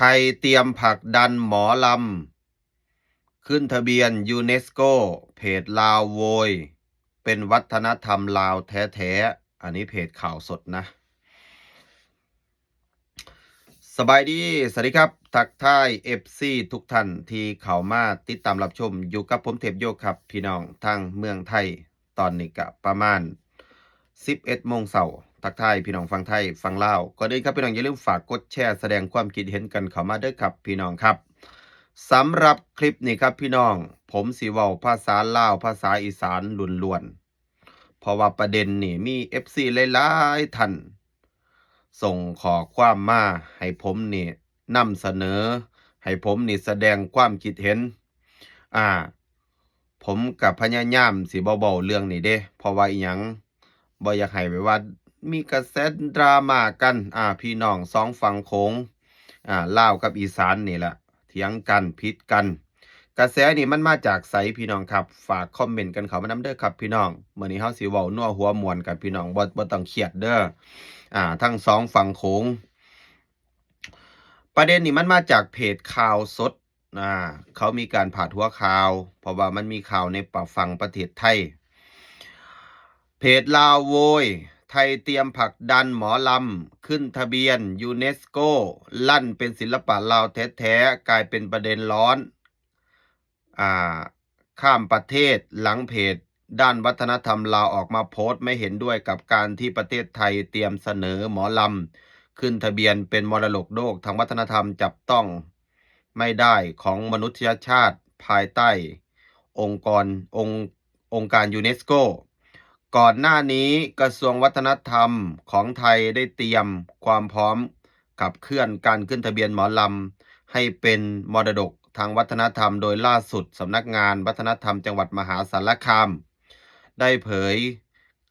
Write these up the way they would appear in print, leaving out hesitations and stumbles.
ทยเตรียมผลักดันหมอลำขึ้นทะเบียนยูเนสโกเพจลาวโวยเป็นวัฒนธรรมลาวแท้ๆอันนี้เพจข่าวสดนะสบายดีสวัสดีครับทักทาย FC ทุกท่านที่เข้ามาติดตามรับชมอยู่กับผมเทพโยกครับพี่น้องทางเมืองไทยตอนนี้ก็ประมาณ11 โมงเช้าทักทายพี่น้องฟังไทยฟังลาวก็ได้ครับพี่น้องอย่าลืมฝากกดแชร์แสดงความคิดเห็นกันเข้ามาเด้อครับพี่น้องครับสำหรับคลิปนี้ครับพี่น้องผมสิเว้าภาษาลาวภาษาอีสานล้วนๆเพราะว่าประเด็นนี่มี FC หลายๆท่านส่งขอความมาให้ผมนี่นำเสนอให้ผมนี่แสดงความคิดเห็นอ่าผมกับพยายามสิบ่เว้าเรื่องนี้เด้เพราะว่าอีหยังบ่อยากให้แบบว่ามีกระแสดราม่ากันพี่น้องสองฝั่งโขงลาวกับอีสานนี่แหละเถียงกันผิดกันกระแสนี่มันมาจากไสพี่น้องครับฝากคอมเมนต์กันเข้ามานำเด้อครับพี่น้องมื้อนี้เฮาสิเว้านัวหัวม่วนกันพี่น้องบ่ต้องเครียดเด้อทั้งสองฝั่งโขงประเด็นนี้มันมาจากเพจข่าวสดเขามีการพาดหัวข่าวเพราะว่ามันมีข่าวในฝั่งประเทศไทยเพจลาวโวยไทยเตรียมผลักดันหมอลำขึ้นทะเบียนยูเนสโกลั่นเป็นศิลปะลาวแท้ๆกลายเป็นประเด็นร้อนข้ามประเทศหลังเพจด้านวัฒนธรรมลาวออกมาโพสต์ไม่เห็นด้วยกับการที่ประเทศไทยเตรียมเสนอหมอลำขึ้นทะเบียนเป็นมรดกโลกทางวัฒนธรรมจับต้องไม่ได้ของมนุษยชาติภายใต้องค์กรองค์การยูเนสโกก่อนหน้านี้กระทรวงวัฒนธรรมของไทยได้เตรียมความพร้อมขับเคลื่อนการขึ้นทะเบียนหมอลำให้เป็นมรดกทางวัฒนธรรมโดยล่าสุดสำนักงานวัฒนธรรมจังหวัดมหาสารคามได้เผย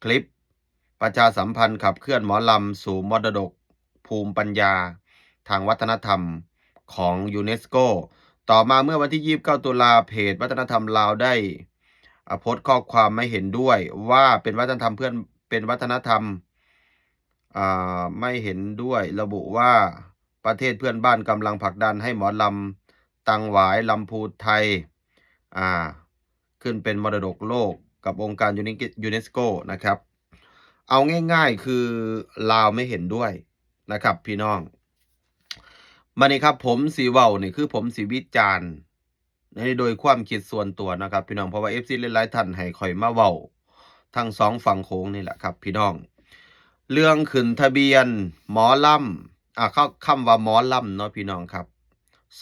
คลิปประชาสัมพันธ์ขับเคลื่อนหมอลำสู่มรดกภูมิปัญญาทางวัฒนธรรมของยูเนสโกต่อมาเมื่อวันที่29 ตุลาเพจวัฒนธรรมลาวได้โพสต์ข้อความไม่เห็นด้วยว่าเป็นวัฒนธรรมเป็นวัฒนธรรมไม่เห็นด้วยระบุว่าประเทศเพื่อนบ้านกำลังผลักดันให้หมอลำตังหวายลำพูไทยขึ้นเป็นมรดกโลกกับองค์การยูเนสโกนะครับเอาง่ายๆคือลาวไม่เห็นด้วยนะครับพี่น้องมานี่ครับผมสีเว้านี่คือผมสีวิจารณ์โดยความคิดส่วนตัวนะครับพี่น้องเพราะว่า FC หลายๆท่านให้ข่อยมาเว้าทั้งสองฝั่งโค้งนี่แหละครับพี่น้องเรื่องขึ้นทะเบียนหมอลำเข้าคำว่าหมอลำเนาะพี่น้องครับ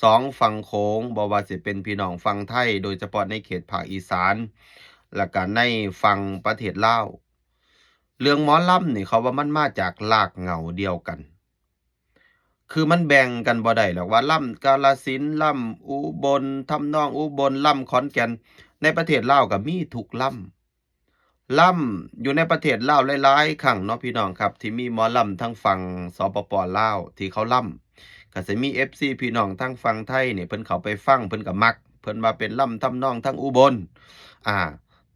สองฝั่งโค้งบ่ว่าสิเป็นพี่น้องฝั่งไทยโดยเฉพาะในเขตภาคอีสานและก็ในฝั่งประเทศลาวเรื่องหมอลำนี่เขาว่ามันมาจากรากเหง้าเดียวกันคือมันแบ่งกันบ่ได้หรอกว่าล่ำกาฬสินธุ์ล่ำอุบลทำนองอุบลล่ำขอนแก่นในประเทศลาวก็มีทุกล่ำอยู่ในประเทศลาวหลายๆครั้งเนาะพี่น้องครับที่มีหมอลำทั้งฝั่งสปป.ลาวที่เขาล่ำก็สิมี FC พี่น้องทั้งฝั่งไทยนี่เพิ่นเข้าไปฟังเพิ่นก็มักเพิ่นว่าเป็นล่ำทำนองทั้งอุบลอ่า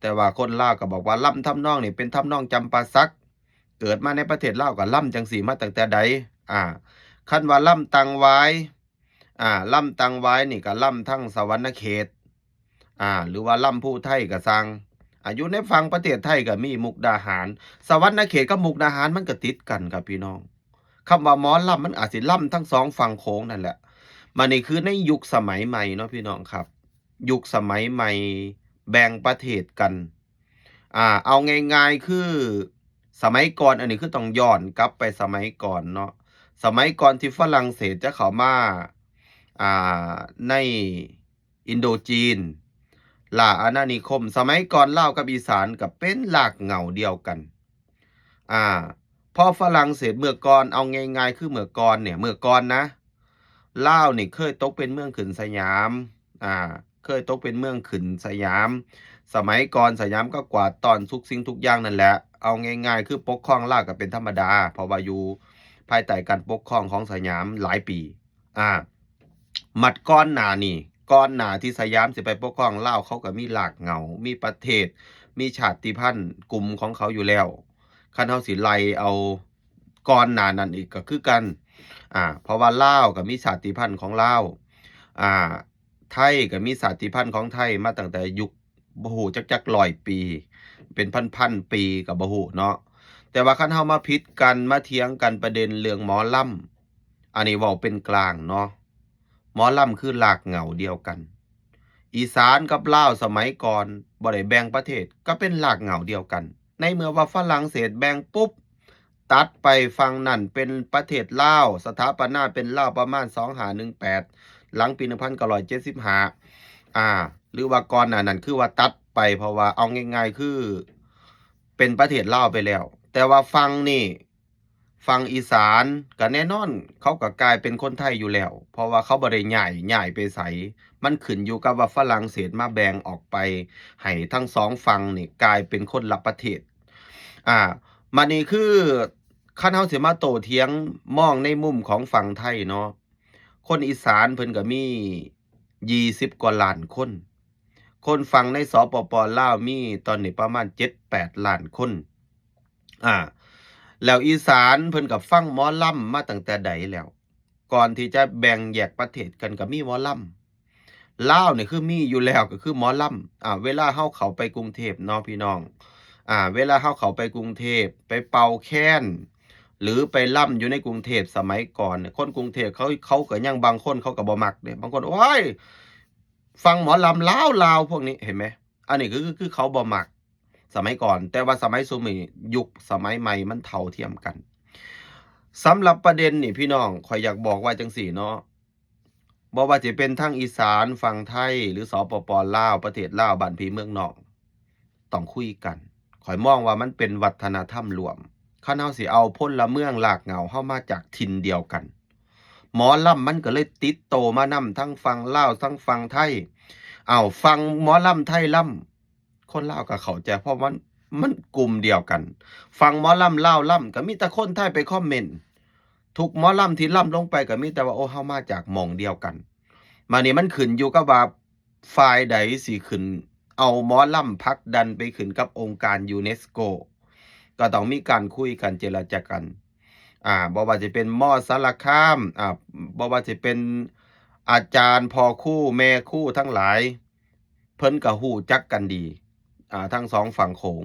แต่ว่าคนลาวก็บอกว่าล่ำทำนองนี่เป็นทำนองจำปาสักเกิดมาในประเทศลาวก็ล่ำจังซี่มาตั้งแต่ใดคันว่าล่ำตังไว้ล่ำตังไว้นี่ก็ล่ำทั้งสวรรณเขตหรือว่าล่ำผู้ไทยก็สร้างอยู่ในฝั่งประเทศไทยก็มีมุกดาหารสวรรณเขตกับมุกดาหารมันก็ติดกันครับพี่น้องคำว่าหมอล่ำมันอาจสิล่ำทั้งสองฝั่งโค้งนั่นแหละมันนี่คือในยุคสมัยใหม่เนาะพี่น้องครับยุคสมัยใหม่แบ่งประเทศกันเอาง่ายๆคือสมัยก่อนอันนี้คือต้องย้อนกลับไปสมัยก่อนเนาะสมัยก่อนที่ฝรั่งเศสจะเข้ามาในอินโดจีนล่าอาณานิคมสมัยก่อนลาวกับอีสานก็เป็นรากเหง้าเดียวกันพอฝรั่งเศสเมื่อก่อนเอาง่ายๆคือเมื่อก่อนนะลาวนี่เคยตกเป็นเมืองขึ้นสยามเคยตกเป็นเมืองขึ้นสยามสมัยก่อนสยามก็กวาดต้อนทุกสิ่งทุกอย่างนั่นแหละเอาง่ายๆคือปกครองลาวก็เป็นธรรมดาเพราะว่าอยู่ภายใต้การปกครองของสยามหลายปีมัดก้อนหนานี่ก้อนหนาที่สยามสิไปปกครองลาวเขาก็มีรากเหง้ามีประเทศมีชาติพันธุ์กลุ่มของเขาอยู่แล้วคันเฮาสิไล่เอาก้อนหนานั่นอีกก็คือกัน เพราะว่าลาวก็มีชาติพันธุ์ของลาวอ่าไทยก็มีชาติพันธุ์ของไทยมาตั้งแต่ยุคบ่ฮู้จัก100ปีเป็นพันๆปีก็บ่ฮู้เนาะแต่ว่าคันเฮามาผิดกันมาเถียงกันประเด็นเรื่องหมอลำอันนี้เว้าเป็นกลางเนาะหมอลำคือรากเหง้าเดียวกันอีสานกับลาวสมัยก่อนบ่ได้แบ่งประเทศก็เป็นรากเหง้าเดียวกันในเมื่อว่าฝรั่งเศสแบ่งปุ๊บตัดไปฝั่งนั่นเป็นประเทศลาวสถาปนาเป็นลาวประมาณ2518หลังปี1975หรือว่าก่อนหน้านั้นคือว่าตัดไปเพราะว่าเอาง่ายๆคือเป็นประเทศลาวไปแล้วแต่ว่าฝั่งนี่ฝั่งอีสานก็แน่นอนเขาก็กลายเป็นคนไทยอยู่แล้วเพราะว่าเขาบ่ได้ย้ายไปไสมันขึ้นอยู่กับว่าฝรั่งเศสมาแบ่งออกไปให้ทั้ง2ฝั่งนี่กลายเป็นคนละประเทศอ่าบัดนี้คือคันเฮาสิมาโต้เถียงมองในมุมของฝั่งไทยเนาะคนอีสานเพิ่นก็มี20กว่าล้านคนคนฝั่งในสปป.ลาวมีตอนนี้ประมาณ7-8ล้านคนอ่าแล้วอีสานเพิ่นก็ฟังหมอลำมาตั้งแต่ใดแล้วก่อนที่จะแบ่งแยกประเทศกันก็มีหมอลำลาวนี่คือมีอยู่แล้วก็คือหมอลำเวลาเฮาเข้าไปกรุงเทพเนาะพี่น้องเวลาเฮาเข้าไปกรุงเทพไปเป่าแคนหรือไปล่ำอยู่ในกรุงเทพสมัยก่อนเนี่ยคนกรุงเทพเขาก็ยังบางคนเขาก็บ่มักเดะบางคนโอ๊ยฟังหมอลำลาวๆพวกนี้เห็นไหมอันนี้คือเขาบ่มักสมัยก่อนแต่ว่าสมัยซุมื้อนี้ยุคสมัยใหม่มันเท่าเทียมกันสำหรับประเด็นนี่พี่น้องข้อยอยากบอกว่าจังซี้เนาะบ่ว่าสิเป็นทางอีสานฝั่งไทยหรือสปป.ลาวประเทศลาวบ้านพี่เมืองนอกต้องคุยกันข้อยมองว่ามันเป็นวัฒนธรรมร่วมคันเฮาสิเอาพลเมืองรากเหง้าเฮามาจากถิ่นเดียวกันหมอลำมันก็เลยติดโตมานำทั้งฝั่งลาวทั้งฝั่งไทยฟังหมอลำไทยลำคนลาวก็เข้าใจเพราะมันกลุ่มเดียวกันฟังหมอลำลาวลำก็มีแต่คนไทยไปคอมเมนต์ทุกหมอลำที่ลำลงไปก็มีแต่ว่าโอ้เฮามาจากหม้องเดียวกันมานี่มันขึ้นอยู่กับว่าฝ่ายใดสิขึ้นเอาหมอลำผลักดันไปขึ้นกับองค์การยูเนสโกก็ต้องมีการคุยกันเจรจากันบ่ว่าจะเป็นม.สารคามบ่ว่าจะเป็นอาจารย์พ่อครูแม่ครูทั้งหลายเพิ่นก็รู้จักกันดีทั้ง2ฝั่งโขง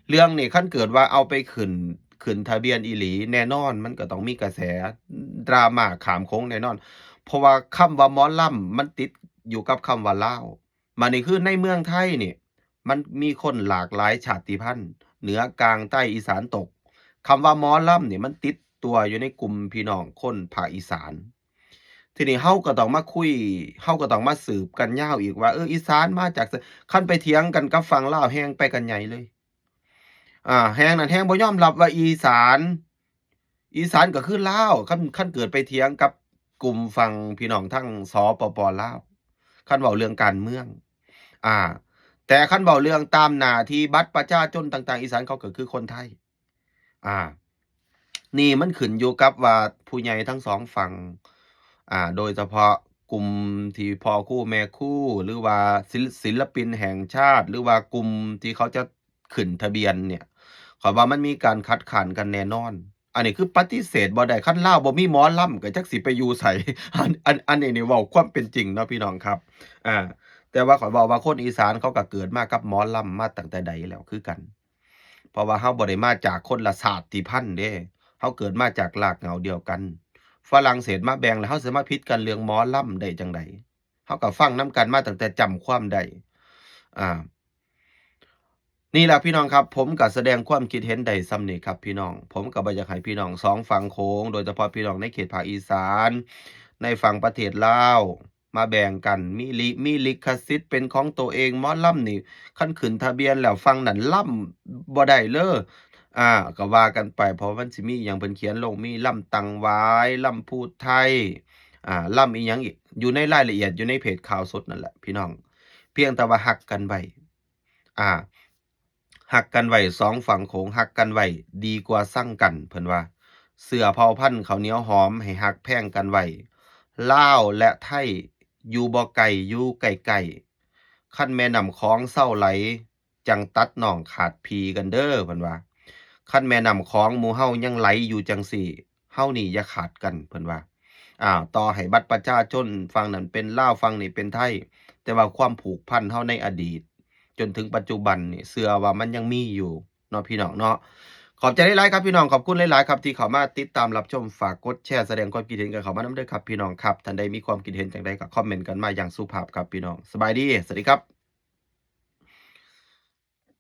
เรื่องนี้คันเกิดว่าเอาไปขึ้นทะเบียนอีหลีแน่นอนมันก็ต้องมีกระแสดราม่าข้ามโค้งแน่นอนเพราะว่าคำว่าหมอลำมันติดอยู่กับคำว่าลาวบัดนี้คือในเมืองไทยนี่มันมีคนหลากหลายชาติพันธุ์เหนือกลางใต้อีสานตก คำว่าหมอลำนี่มันติดตัวอยู่ในกลุ่มพี่น้องคนภาคอีสานทีนี้เฮาก็ต้องมาคุยเฮาก็ต้องมาสืบกันยาวอีกว่าอีสานมาจากไสคันไปเถียงกันกับฝั่งลาวแฮ่งไปกันใหญ่เลยแฮ่งนั่นแฮ่งบ่ยอมรับว่าอีสานก็คือลาวคันเกิดไปเถียงกับกลุ่มฝั่งพี่น้องทางสปป.ลาวคันเว้าเรื่องการเมืองอ่าแต่คันเว้าเรื่องตามหน้าที่บัตรประชาชนต่างๆอีสานเขาก็คือคนไทยอ่า นี่มันขึ้นอยู่กับว่าผู้ใหญ่ทั้ง2ฝั่งโดยเฉพาะกลุ่มที่พ่อคู่แม่คู่หรือว่าศิลปินแห่งชาติหรือว่ากลุ่มที่เขาจะขึ้นทะเบียนเนี่ยข้อยว่ามันมีการคัดค้านกันแน่นอนอันนี้คือปฏิเสธบ่ได้คันลาวบ่มีหมอลำก็จักสิไปอยู่ไสอันนี้นี่เว้าความเป็นจริงเนาะพี่น้องครับอาแต่ว่าข้อยเว้าว่าคนอีสานเขาก็เกิดมากับหมอลำมาตั้งแต่ใดแล้วคือกันเพราะว่าเราบ่ได้มาจากคนละชาติพันธุ์เด้เราเกิดมาจากรากเหง้าเดียวกันฝรั่งเศสมาแบ่งแล้วเราสิมาผิดกันเรื่องหมอลำได้จั่งใดเราก็ฟังนำกันมาตั้งแต่จำความได้อ่านี่แหละพี่น้องครับผมก็แสดงความคิดเห็นได้ส่ำนี้ครับพี่น้องผมก็บ่อยากให้พี่น้อง2ฝั่งโขงโดยเฉพาะพี่น้องในเขตภาคอีสานในฝั่งประเทศลาวมาแบ่งกันมีลิขสิทธิ์เป็นของตัวเองหมอลำนี่คันขึ้นทะเบียนแล้วฝั่งนั้นลำบ่ได้เด้อก็ว่ากันไปเพราะมันสิมีอิหยังเพิ่นเขียนลงมีลำตังหวายลำพูดไทยลำอีหยังอีกอยู่ในรายละเอียดอยู่ในเพจข่าวสดนั่นแหละพี่น้องเพียงแต่ว่ารักกันไว้อ่า รักกันไว้2ฝั่งโขงรักกันไว้ดีกว่าซังกันเพิ่นว่าเสื้อเผ่าพันธุ์ข้าวเหนียวหอมให้รักแพงกันไว้ลาวและไทยอยู่บ่ไกลอยู่ใกล้ๆคันแม่น้ำคองเซาไหลจังตัดน้องขาดพี่กันเด้อเพิ่นว่าคันแม่น้ำคองหมู่เฮายังไหลอยู่จังซี้ เฮานี่อย่าขาดกันเพิ่นว่าต่อให้บัตรประชาชนฝั่งนั้นเป็นลาวฝั่งนี้เป็นไทยแต่ว่าความผูกพันเฮาในอดีตจนถึงปัจจุบันนี่เชื่อว่ามันยังมีอยู่เนาะพี่น้องเนาะขอบใจหลายๆครับพี่น้องขอบคุณหลายๆครับที่เข้ามาติดตามรับชมฝากกดแชร์แสดงความคิดเห็นกันเข้ามานำเด้อครับพี่น้องครับท่านใดมีความคิดเห็นจังใดก็คอมเมนต์กันมาอย่างสุภาพครับพี่น้องสบายดีสวัสดีครับ